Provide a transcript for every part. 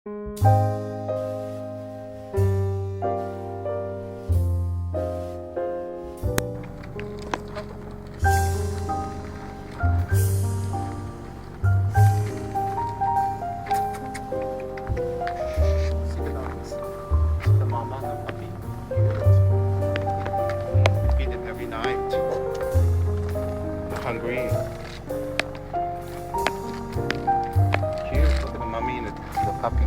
See the dogs? The mama and the puppy. Cute. Feed it every night. They're hungry. Cute. Look at the mummy and the puppy.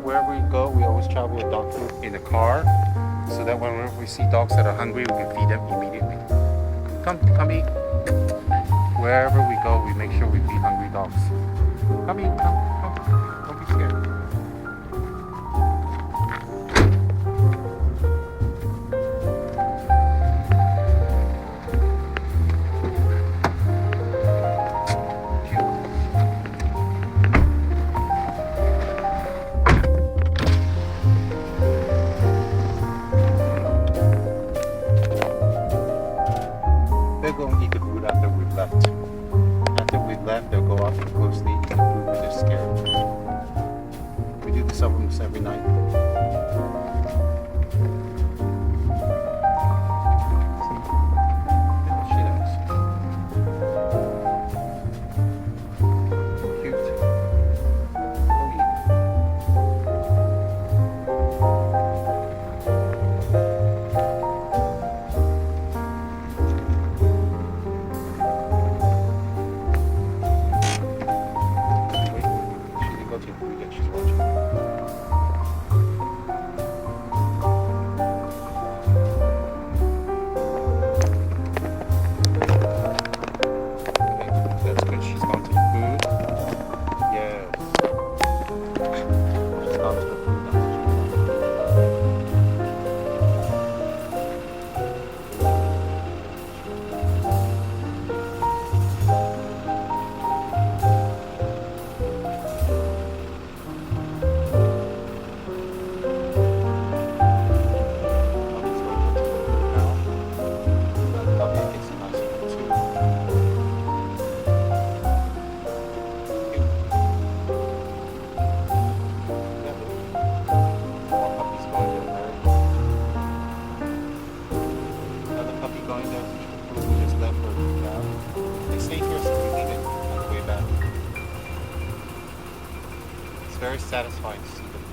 Wherever we go, we always travel with dog food in a car, so that whenever we see dogs that are hungry, we can feed them immediately. Come eat. Wherever we go, we make sure we feed hungry dogs. Come eat, come. Don't be scared. They'll go and eat the food after we've left. After we've left, they'll go off and go sleep, eat the food when they're scared. We do this almost every night. Little shittos. Cute. Go eat. Wait, she didn't go to the food yet. She's watching. Okay, that's good. She's gone to the food. Yes. She's gone to the food now. Puppy's going to the food now. Puppy gets a nice food too. Cute. Yeah, more puppies going there. Another puppy going there to eat the food we just left for the cab. They stay here so we eat it on the way back. It's very satisfying to see them